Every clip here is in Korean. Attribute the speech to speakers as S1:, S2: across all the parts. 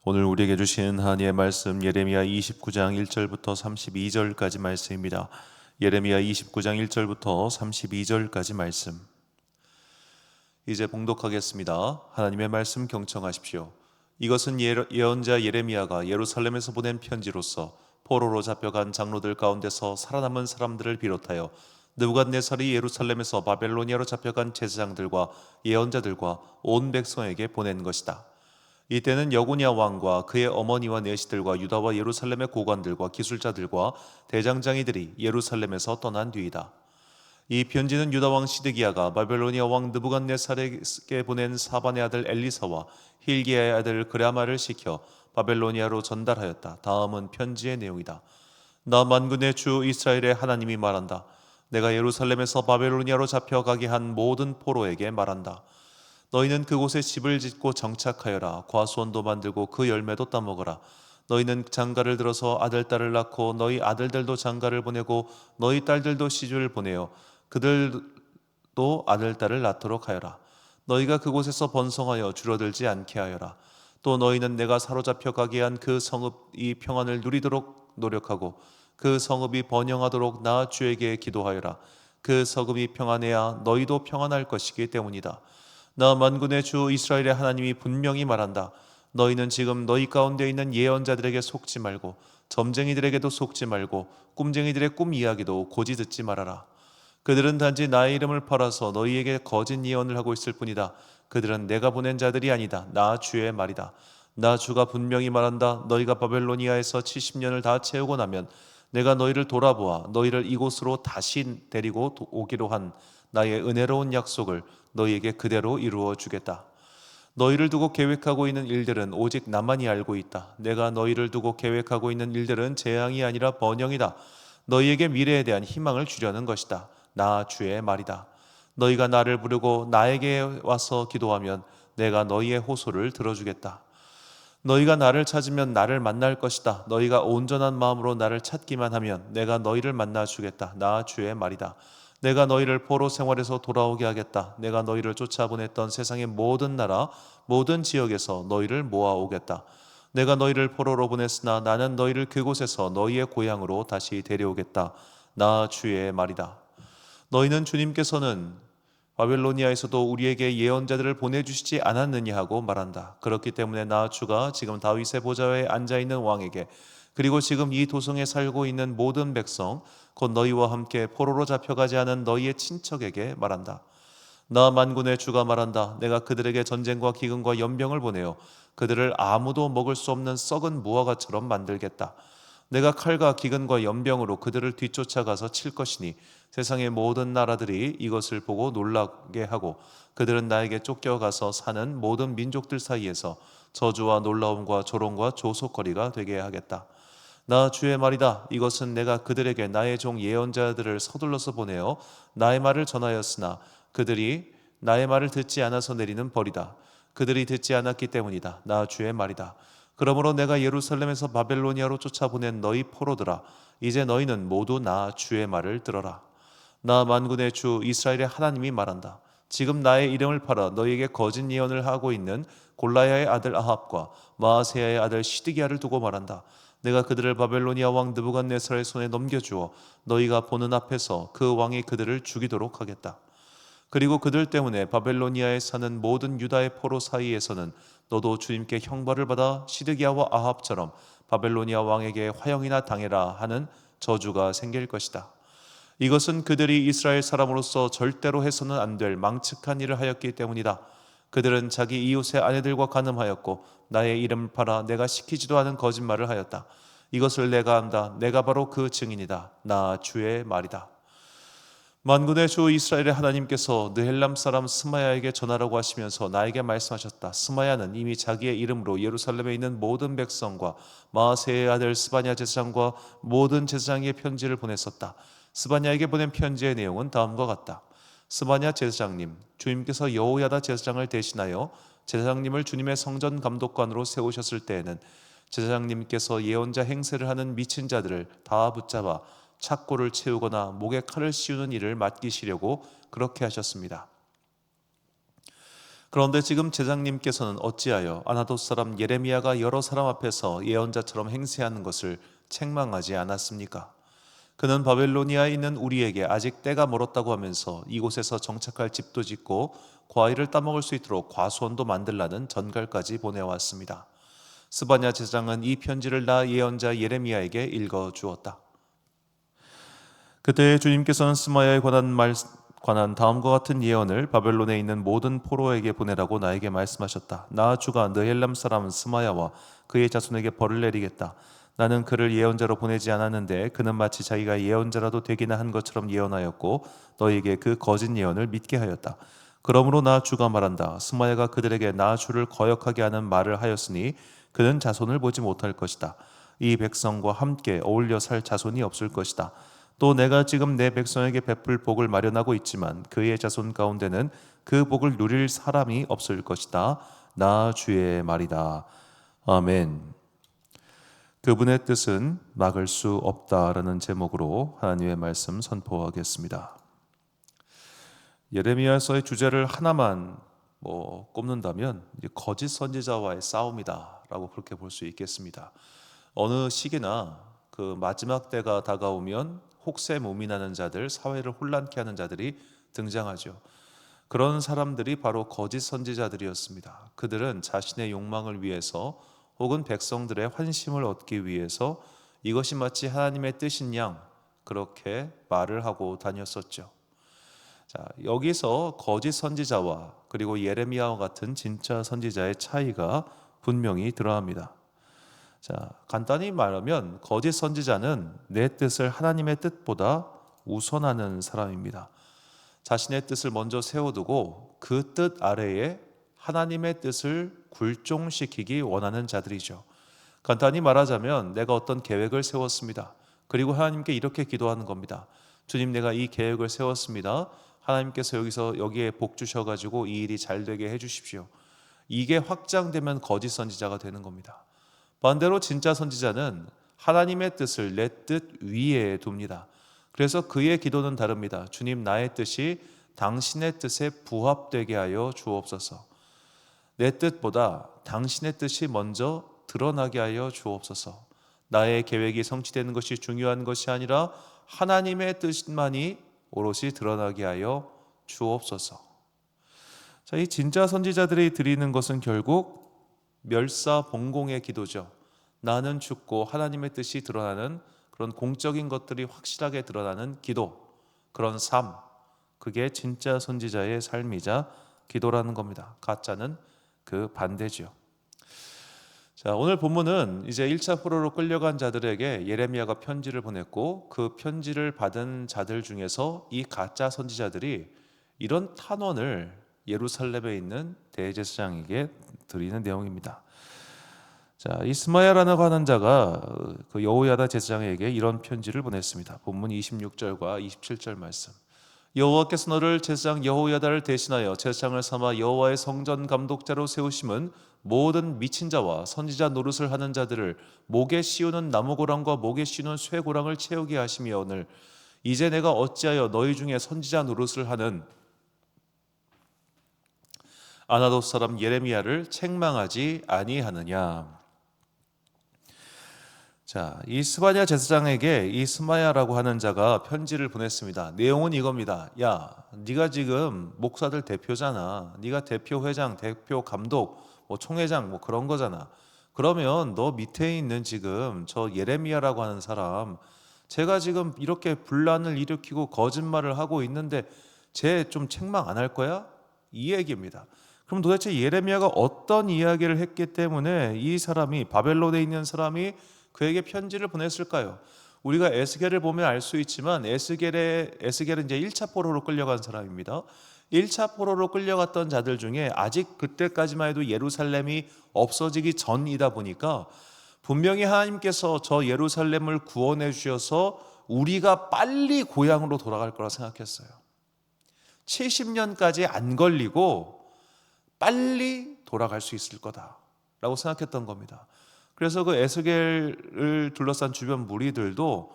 S1: 오늘 우리에게 주신 하나님의 말씀 예레미야 29장 1절부터 32절까지 말씀입니다. 예레미야 29장 1절부터 32절까지 말씀. 이제 봉독하겠습니다. 하나님의 말씀 경청하십시오. 이것은 예언자 예레미야가 예루살렘에서 보낸 편지로서 포로로 잡혀간 장로들 가운데서 살아남은 사람들을 비롯하여 느부갓네살이 예루살렘에서 바벨로니아로 잡혀간 제사장들과 예언자들과 온 백성에게 보낸 것이다. 이때는 여고냐 왕과 그의 어머니와 내시들과 유다와 예루살렘의 고관들과 기술자들과 대장장이들이 예루살렘에서 떠난 뒤이다. 이 편지는 유다 왕 시드기야가 바벨로니아 왕 느부갓네살에게 보낸 사반의 아들 엘리사와 힐기야의 아들 그라마를 시켜 바벨로니아로 전달하였다. 다음은 편지의 내용이다. 나 만군의 주 이스라엘의 하나님이 말한다. 내가 예루살렘에서 바벨로니아로 잡혀가게 한 모든 포로에게 말한다. 너희는 그곳에 집을 짓고 정착하여라. 과수원도 만들고 그 열매도 따먹어라. 너희는 장가를 들어서 아들 딸을 낳고 너희 아들들도 장가를 보내고 너희 딸들도 시집을 보내어 그들도 아들 딸을 낳도록 하여라. 너희가 그곳에서 번성하여 줄어들지 않게 하여라. 또 너희는 내가 사로잡혀 가게 한 그 성읍이 평안을 누리도록 노력하고 그 성읍이 번영하도록 나 주에게 기도하여라. 그 성읍이 평안해야 너희도 평안할 것이기 때문이다. 나 만군의 주 이스라엘의 하나님이 분명히 말한다. 너희는 지금 너희 가운데 있는 예언자들에게 속지 말고 점쟁이들에게도 속지 말고 꿈쟁이들의 꿈 이야기도 고지 듣지 말아라. 그들은 단지 나의 이름을 팔아서 너희에게 거짓 예언을 하고 있을 뿐이다. 그들은 내가 보낸 자들이 아니다. 나 주의 말이다. 나 주가 분명히 말한다. 너희가 바벨로니아에서 70년을 다 채우고 나면 내가 너희를 돌아보아 너희를 이곳으로 다시 데리고 오기로 한 나의 은혜로운 약속을 너희에게 그대로 이루어 주겠다. 너희를 두고 계획하고 있는 일들은 오직 나만이 알고 있다. 내가 너희를 두고 계획하고 있는 일들은 재앙이 아니라 번영이다. 너희에게 미래에 대한 희망을 주려는 것이다. 나 주의 말이다. 너희가 나를 부르고 나에게 와서 기도하면 내가 너희의 호소를 들어주겠다. 너희가 나를 찾으면 나를 만날 것이다. 너희가 온전한 마음으로 나를 찾기만 하면 내가 너희를 만나 주겠다. 나 주의 말이다. 내가 너희를 포로 생활에서 돌아오게 하겠다. 내가 너희를 쫓아보냈던 세상의 모든 나라, 모든 지역에서 너희를 모아오겠다. 내가 너희를 포로로 보냈으나 나는 너희를 그곳에서 너희의 고향으로 다시 데려오겠다. 나 주의 말이다. 너희는 주님께서는 바벨로니아에서도 우리에게 예언자들을 보내주시지 않았느냐 하고 말한다. 그렇기 때문에 나 주가 지금 다윗의 보좌에 앉아있는 왕에게 그리고 지금 이 도성에 살고 있는 모든 백성 곧 너희와 함께 포로로 잡혀가지 않은 너희의 친척에게 말한다. 나 만군의 주가 말한다. 내가 그들에게 전쟁과 기근과 연병을 보내어 그들을 아무도 먹을 수 없는 썩은 무화과처럼 만들겠다. 내가 칼과 기근과 연병으로 그들을 뒤쫓아가서 칠 것이니 세상의 모든 나라들이 이것을 보고 놀라게 하고 그들은 나에게 쫓겨가서 사는 모든 민족들 사이에서 저주와 놀라움과 조롱과 조속거리가 되게 하겠다. 나 주의 말이다. 이것은 내가 그들에게 나의 종 예언자들을 서둘러서 보내어 나의 말을 전하였으나 그들이 나의 말을 듣지 않아서 내리는 벌이다. 그들이 듣지 않았기 때문이다. 나 주의 말이다. 그러므로 내가 예루살렘에서 바벨로니아로 쫓아보낸 너희 포로들아, 이제 너희는 모두 나 주의 말을 들어라. 나 만군의 주 이스라엘의 하나님이 말한다. 지금 나의 이름을 팔아 너희에게 거짓 예언을 하고 있는 골라야의 아들 아합과 마아세야의 아들 시드기야를 두고 말한다. 내가 그들을 바벨로니아 왕 느부갓네살의 손에 넘겨주어 너희가 보는 앞에서 그 왕이 그들을 죽이도록 하겠다. 그리고 그들 때문에 바벨로니아에 사는 모든 유다의 포로 사이에서는 너도 주님께 형벌을 받아 시드기야와 아합처럼 바벨로니아 왕에게 화형이나 당해라 하는 저주가 생길 것이다. 이것은 그들이 이스라엘 사람으로서 절대로 해서는 안 될 망측한 일을 하였기 때문이다. 그들은 자기 이웃의 아내들과 간음하였고 나의 이름을 팔아 내가 시키지도 않은 거짓말을 하였다. 이것을 내가 안다. 내가 바로 그 증인이다. 나 주의 말이다. 만군의 주 이스라엘의 하나님께서 느헬람 사람 스마야에게 전하라고 하시면서 나에게 말씀하셨다. 스마야는 이미 자기의 이름으로 예루살렘에 있는 모든 백성과 마아세의 아들 스바냐 제사장과 모든 제사장에게 편지를 보냈었다. 스바냐에게 보낸 편지의 내용은 다음과 같다. 스바냐 제사장님, 주님께서 여호야다 제사장을 대신하여 제사장님을 주님의 성전 감독관으로 세우셨을 때에는 제사장님께서 예언자 행세를 하는 미친 자들을 다 붙잡아 착고를 채우거나 목에 칼을 씌우는 일을 맡기시려고 그렇게 하셨습니다. 그런데 지금 제장님께서는 어찌하여 아나돗 사람 예레미야가 여러 사람 앞에서 예언자처럼 행세하는 것을 책망하지 않았습니까? 그는 바벨로니아에 있는 우리에게 아직 때가 멀었다고 하면서 이곳에서 정착할 집도 짓고 과일을 따먹을 수 있도록 과수원도 만들라는 전갈까지 보내왔습니다. 스바냐 제장은 이 편지를 나 예언자 예레미야에게 읽어주었다. 그때 주님께서는 스마야에 관한 다음과 같은 예언을 바벨론에 있는 모든 포로에게 보내라고 나에게 말씀하셨다. 나 주가 느헬람 사람 스마야와 그의 자손에게 벌을 내리겠다. 나는 그를 예언자로 보내지 않았는데 그는 마치 자기가 예언자라도 되기나 한 것처럼 예언하였고 너에게 그 거짓 예언을 믿게 하였다. 그러므로 나 주가 말한다. 스마야가 그들에게 나 주를 거역하게 하는 말을 하였으니 그는 자손을 보지 못할 것이다. 이 백성과 함께 어울려 살 자손이 없을 것이다. 또 내가 지금 내 백성에게 베풀 복을 마련하고 있지만 그의 자손 가운데는 그 복을 누릴 사람이 없을 것이다. 나 주의 말이다. 아멘. 그분의 뜻은 막을 수 없다라는 제목으로 하나님의 말씀 선포하겠습니다. 예레미야서의 주제를 하나만 꼽는다면 거짓 선지자와의 싸움이다라고 그렇게 볼 수 있겠습니다. 어느 시기나 그 마지막 때가 다가오면 혹세무민하는 자들, 사회를 혼란케 하는 자들이 등장하죠. 그런 사람들이 바로 거짓 선지자들이었습니다. 그들은 자신의 욕망을 위해서 혹은 백성들의 환심을 얻기 위해서 이것이 마치 하나님의 뜻인 양 그렇게 말을 하고 다녔었죠. 자, 여기서 거짓 선지자와 그리고 예레미야와 같은 진짜 선지자의 차이가 분명히 드러납니다. 자, 간단히 말하면 거짓 선지자는 내 뜻을 하나님의 뜻보다 우선하는 사람입니다. 자신의 뜻을 먼저 세워두고 그 뜻 아래에 하나님의 뜻을 굴종시키기 원하는 자들이죠. 간단히 말하자면 내가 어떤 계획을 세웠습니다. 그리고 하나님께 이렇게 기도하는 겁니다. 주님, 내가 이 계획을 세웠습니다. 하나님께서 여기에 복 주셔가지고 이 일이 잘 되게 해주십시오. 이게 확장되면 거짓 선지자가 되는 겁니다. 반대로 진짜 선지자는 하나님의 뜻을 내 뜻 위에 둡니다. 그래서 그의 기도는 다릅니다. 주님, 나의 뜻이 당신의 뜻에 부합되게 하여 주옵소서. 내 뜻보다 당신의 뜻이 먼저 드러나게 하여 주옵소서. 나의 계획이 성취되는 것이 중요한 것이 아니라 하나님의 뜻만이 오롯이 드러나게 하여 주옵소서. 자, 이 진짜 선지자들이 드리는 것은 결국 멸사봉공의 기도죠. 나는 죽고 하나님의 뜻이 드러나는 그런 공적인 것들이 확실하게 드러나는 기도, 그런 삶, 그게 진짜 선지자의 삶이자 기도라는 겁니다. 가짜는 그 반대죠. 자, 오늘 본문은 이제 1차 포로로 끌려간 자들에게 예레미야가 편지를 보냈고 그 편지를 받은 자들 중에서 이 가짜 선지자들이 이런 탄원을 예루살렘에 있는 대제사장에게 드리는 내용입니다. 자, 이 스마야라고 하는 자가 그 여호야다 제사장에게 이런 편지를 보냈습니다. 본문 26절과 27절 말씀. 여호와께서 너를 제사장 여호야다를 대신하여 제사장을 삼아 여호와의 성전 감독자로 세우심은 모든 미친 자와 선지자 노릇을 하는 자들을 목에 씌우는 나무고랑과 목에 씌우는 쇠고랑을 채우게 하시며 오늘 이제 내가 어찌하여 너희 중에 선지자 노릇을 하는 아나돗 사람 예레미야를 책망하지 아니하느냐. 자, 이 스바냐 제사장에게 이 스마야라고 하는 자가 편지를 보냈습니다. 내용은 이겁니다. 야, 네가 지금 목사들 대표잖아. 네가 대표 회장, 대표 감독, 총회장 그런 거잖아. 그러면 너 밑에 있는 지금 저 예레미야라고 하는 사람, 제가 지금 이렇게 분란을 일으키고 거짓말을 하고 있는데 쟤 좀 책망 안 할 거야? 이 얘기입니다. 그럼 도대체 예레미야가 어떤 이야기를 했기 때문에 이 사람이 바벨론에 있는 사람이 그에게 편지를 보냈을까요? 우리가 에스겔을 보면 알 수 있지만 에스겔은 이제 1차 포로로 끌려간 사람입니다. 1차 포로로 끌려갔던 자들 중에 아직 그때까지만 해도 예루살렘이 없어지기 전이다 보니까 분명히 하나님께서 저 예루살렘을 구원해 주셔서 우리가 빨리 고향으로 돌아갈 거라 생각했어요. 70년까지 안 걸리고 빨리 돌아갈 수 있을 거다라고 생각했던 겁니다. 그래서 그 에스겔을 둘러싼 주변 무리들도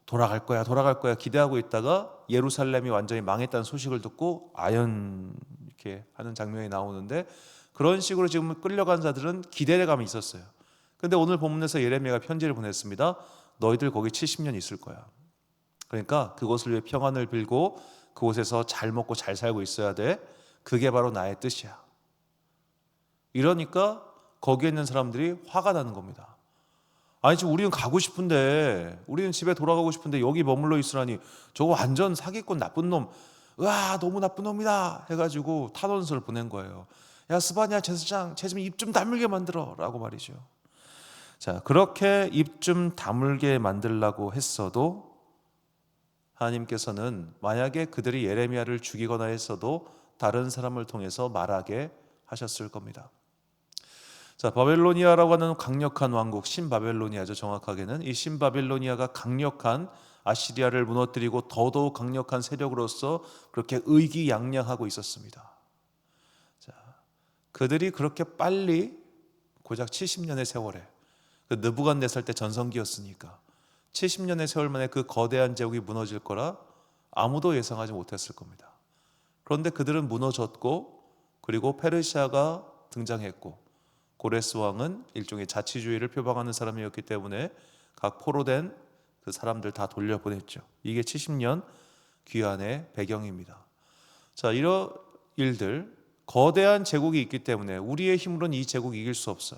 S1: 돌아갈 거야 기대하고 있다가 예루살렘이 완전히 망했다는 소식을 듣고 이렇게 하는 장면이 나오는데, 그런 식으로 지금 끌려간 자들은 기대감이 있었어요. 근데 오늘 본문에서 예레미야가 편지를 보냈습니다. 너희들 거기 70년 있을 거야. 그러니까 그곳을 위해 평안을 빌고 그곳에서 잘 먹고 잘 살고 있어야 돼. 그게 바로 나의 뜻이야. 이러니까 거기에 있는 사람들이 화가 나는 겁니다. 아니 지금 우리는 가고 싶은데, 우리는 집에 돌아가고 싶은데 여기 머물러 있으라니, 저거 완전 사기꾼 나쁜 놈, 으아 너무 나쁜 놈이다 해가지고 탄원서를 보낸 거예요. 야 스바냐 제사장, 쟤 좀 입 좀 다물게 만들어 라고 말이죠. 자, 그렇게 입 좀 다물게 만들라고 했어도 하나님께서는 만약에 그들이 예레미야를 죽이거나 했어도 다른 사람을 통해서 말하게 하셨을 겁니다. 자, 바벨로니아라고 하는 강력한 왕국, 신바벨로니아죠. 정확하게는 이 신바벨로니아가 강력한 아시리아를 무너뜨리고 더더욱 강력한 세력으로서 그렇게 의기양양하고 있었습니다. 자, 그들이 그렇게 빨리, 고작 70년의 세월에, 그 느부갓네살 때 전성기였으니까 70년의 세월 만에 그 거대한 제국이 무너질 거라 아무도 예상하지 못했을 겁니다. 그런데 그들은 무너졌고, 그리고 페르시아가 등장했고, 고레스 왕은 일종의 자치주의를 표방하는 사람이었기 때문에 각 포로된 그 사람들 다 돌려보냈죠. 이게 70년 귀환의 배경입니다. 자, 이런 일들, 거대한 제국이 있기 때문에 우리의 힘으로는 이 제국 이길 수 없어.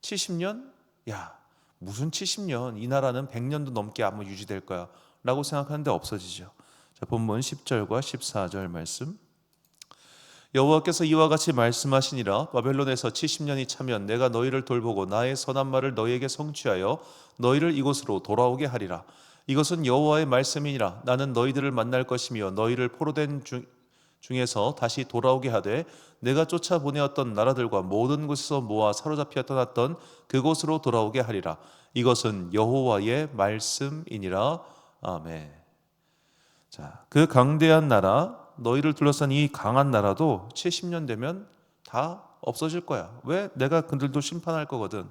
S1: 70년? 야, 무슨 70년? 이 나라는 100년도 넘게 아마 유지될 거야 라고 생각하는데 없어지죠. 자, 본문 10절과 14절 말씀. 여호와께서 이와 같이 말씀하시니라. 바벨론에서 70년이 차면 내가 너희를 돌보고 나의 선한 말을 너희에게 성취하여 너희를 이곳으로 돌아오게 하리라. 이것은 여호와의 말씀이니라. 나는 너희들을 만날 것이며 너희를 포로된 중에서 다시 돌아오게 하되 내가 쫓아보내었던 나라들과 모든 곳에서 모아 사로잡혀 떠났던 그곳으로 돌아오게 하리라. 이것은 여호와의 말씀이니라. 아멘. 자, 그 강대한 나라, 너희를 둘러싼 이 강한 나라도 70년 되면 다 없어질 거야. 왜? 내가 그들도 심판할 거거든.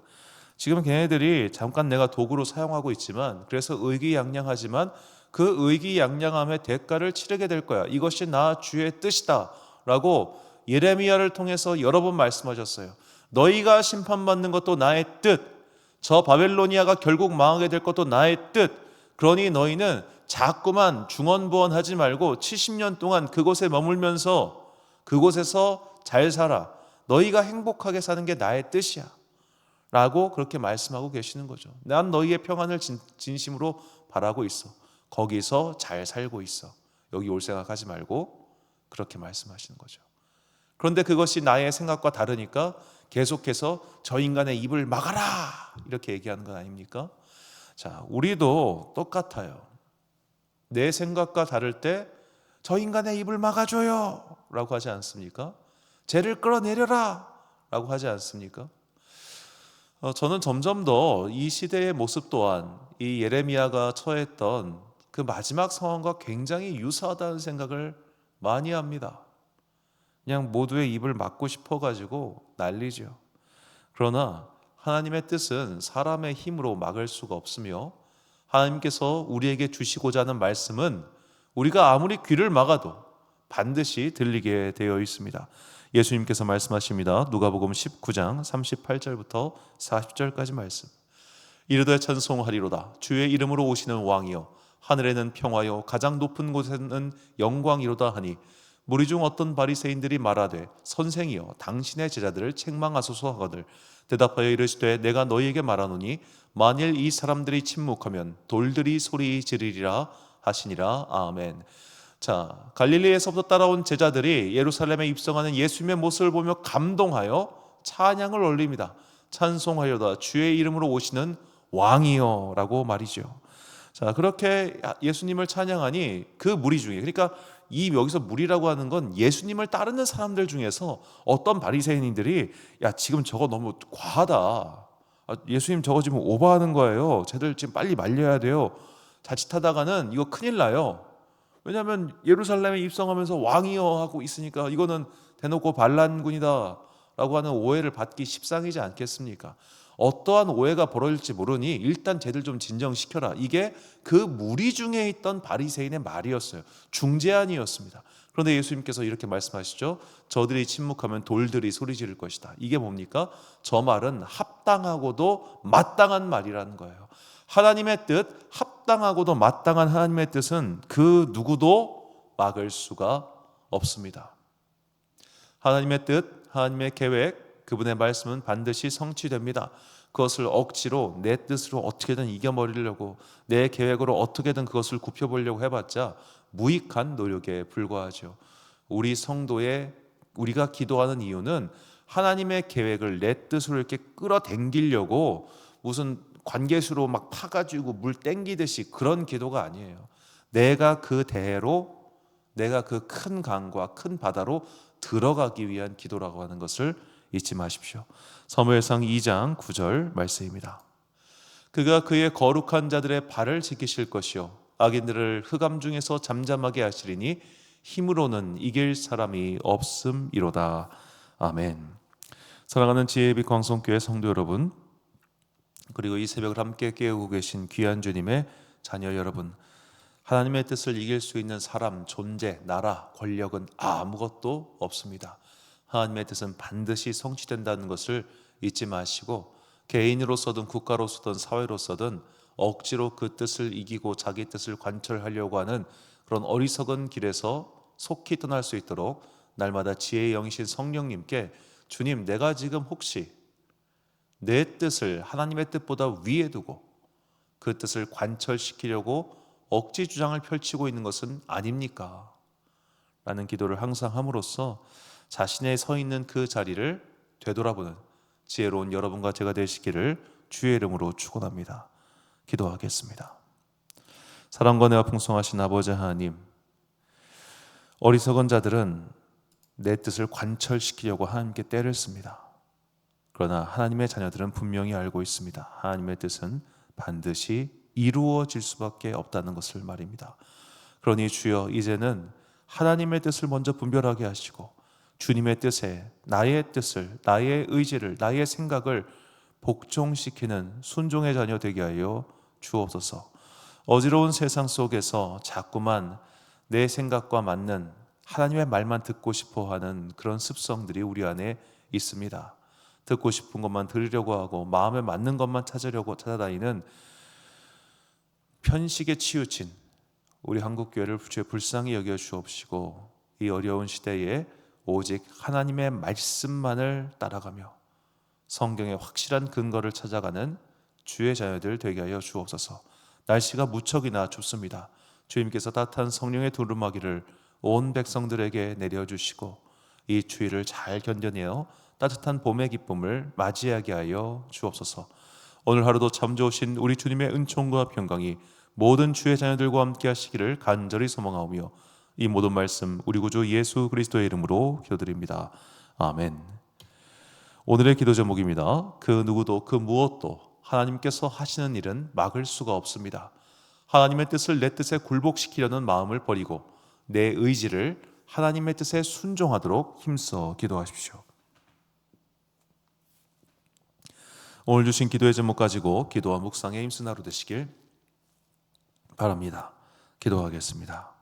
S1: 지금 걔네들이 잠깐 내가 도구로 사용하고 있지만, 그래서 의기양양하지만 그 의기양양함의 대가를 치르게 될 거야. 이것이 나 주의 뜻이다 라고 예레미야를 통해서 여러 번 말씀하셨어요. 너희가 심판받는 것도 나의 뜻, 저 바벨로니아가 결국 망하게 될 것도 나의 뜻. 그러니 너희는 자꾸만 중언부언하지 말고 70년 동안 그곳에 머물면서 그곳에서 잘 살아. 너희가 행복하게 사는 게 나의 뜻이야 라고 그렇게 말씀하고 계시는 거죠. 난 너희의 평안을 진심으로 바라고 있어. 거기서 잘 살고 있어. 여기 올 생각하지 말고 그렇게 말씀하시는 거죠. 그런데 그것이 나의 생각과 다르니까 계속해서 저 인간의 입을 막아라 이렇게 얘기하는 건 아닙니까? 자, 우리도 똑같아요. 내 생각과 다를 때 저 인간의 입을 막아줘요 라고 하지 않습니까? 쟤를 끌어내려라 라고 하지 않습니까? 저는 점점 더 이 시대의 모습 또한 이 예레미야가 처했던 그 마지막 상황과 굉장히 유사하다는 생각을 많이 합니다. 그냥 모두의 입을 막고 싶어가지고 난리죠. 그러나 하나님의 뜻은 사람의 힘으로 막을 수가 없으며, 하나님께서 우리에게 주시고자 하는 말씀은 우리가 아무리 귀를 막아도 반드시 들리게 되어 있습니다. 예수님께서 말씀하십니다. 누가복음 19장 38절부터 40절까지 말씀. 이르되 찬송하리로다. 주의 이름으로 오시는 왕이여, 하늘에는 평화요 가장 높은 곳에는 영광이로다 하니, 무리 중 어떤 바리새인들이 말하되 선생이여 당신의 제자들을 책망하소서 하거늘 대답하여 이르시되 내가 너희에게 말하노니 만일 이 사람들이 침묵하면 돌들이 소리 지르리라 하시니라. 아멘. 자, 갈릴리에서부터 따라온 제자들이 예루살렘에 입성하는 예수님의 모습을 보며 감동하여 찬양을 올립니다. 찬송하여다 주의 이름으로 오시는 왕이여 라고 말이죠. 자, 그렇게 예수님을 찬양하니 그 무리 중에, 그러니까 이 여기서 무리라고 하는 건 예수님을 따르는 사람들 중에서 어떤 바리새인들이 야 지금 저거 너무 과하다, 예수님 저거 지금 오버하는 거예요, 쟤들 지금 빨리 말려야 돼요, 자칫하다가는 이거 큰일 나요. 왜냐하면 예루살렘에 입성하면서 왕이여 하고 있으니까 이거는 대놓고 반란군이다 라고 하는 오해를 받기 십상이지 않겠습니까? 어떠한 오해가 벌어질지 모르니 일단 쟤들 좀 진정시켜라. 이게 그 무리 중에 있던 바리새인의 말이었어요. 중재안이었습니다. 그런데 예수님께서 이렇게 말씀하시죠. 저들이 침묵하면 돌들이 소리 지를 것이다. 이게 뭡니까? 저 말은 합당하고도 마땅한 말이라는 거예요. 하나님의 뜻, 합당하고도 마땅한 하나님의 뜻은 그 누구도 막을 수가 없습니다. 하나님의 뜻, 하나님의 계획, 그분의 말씀은 반드시 성취됩니다. 그것을 억지로 내 뜻으로 어떻게든 이겨버리려고, 내 계획으로 어떻게든 그것을 굽혀보려고 해봤자 무익한 노력에 불과하죠. 우리 성도의, 우리가 기도하는 이유는 하나님의 계획을 내 뜻으로 이렇게 끌어당기려고 무슨 관계수로 막 파가지고 물 땡기듯이 그런 기도가 아니에요. 내가 그 대로, 내가 그 큰 강과 큰 바다로 들어가기 위한 기도라고 하는 것을 잊지 마십시오. 사무엘상 2장 9절 말씀입니다. 그가 그의 거룩한 자들의 발을 지키실 것이요 악인들을 흑암 중에서 잠잠하게 하시리니 힘으로는 이길 사람이 없음이로다. 아멘. 사랑하는 지혜빛 광성교회 성도 여러분, 그리고 이 새벽을 함께 깨우고 계신 귀한 주님의 자녀 여러분, 하나님의 뜻을 이길 수 있는 사람, 존재, 나라, 권력은 아무것도 없습니다. 하나님의 뜻은 반드시 성취된다는 것을 잊지 마시고, 개인으로서든 국가로서든 사회로서든 억지로 그 뜻을 이기고 자기 뜻을 관철하려고 하는 그런 어리석은 길에서 속히 떠날 수 있도록 날마다 지혜의 영이신 성령님께, 주님, 내가 지금 혹시 내 뜻을 하나님의 뜻보다 위에 두고 그 뜻을 관철시키려고 억지 주장을 펼치고 있는 것은 아닙니까? 라는 기도를 항상 함으로써 자신의 서 있는 그 자리를 되돌아보는 지혜로운 여러분과 제가 되시기를 주의 이름으로 축원합니다. 기도하겠습니다. 사랑과 은혜가 풍성하신 아버지 하나님, 어리석은 자들은 내 뜻을 관철시키려고 하나님께 때를 씁니다. 그러나 하나님의 자녀들은 분명히 알고 있습니다. 하나님의 뜻은 반드시 이루어질 수밖에 없다는 것을 말입니다. 그러니 주여, 이제는 하나님의 뜻을 먼저 분별하게 하시고 주님의 뜻에 나의 뜻을, 나의 의지를, 나의 생각을 복종시키는 순종의 자녀 되게 하여 주옵소서. 어지러운 세상 속에서 자꾸만 내 생각과 맞는 하나님의 말만 듣고 싶어하는 그런 습성들이 우리 안에 있습니다. 듣고 싶은 것만 들으려고 하고 마음에 맞는 것만 찾으려고 찾아다니는 편식에 치우친 우리 한국교회를 주의 불쌍히 여겨 주옵시고, 이 어려운 시대에 오직 하나님의 말씀만을 따라가며 성경의 확실한 근거를 찾아가는 주의 자녀들 되게 하여 주옵소서. 날씨가 무척이나 춥습니다. 주님께서 따뜻한 성령의 두루마기를 온 백성들에게 내려주시고 이 추위를 잘 견뎌내어 따뜻한 봄의 기쁨을 맞이하게 하여 주옵소서. 오늘 하루도 참 좋으신 우리 주님의 은총과 평강이 모든 주의 자녀들과 함께 하시기를 간절히 소망하오며, 이 모든 말씀 우리 구주 예수 그리스도의 이름으로 기도드립니다. 아멘. 오늘의 기도 제목입니다. 그 누구도 그 무엇도 하나님께서 하시는 일은 막을 수가 없습니다. 하나님의 뜻을 내 뜻에 굴복시키려는 마음을 버리고 내 의지를 하나님의 뜻에 순종하도록 힘써 기도하십시오. 오늘 주신 기도의 제목 가지고 기도와 묵상에 힘쓰는 하루 되시길 바랍니다. 기도하겠습니다.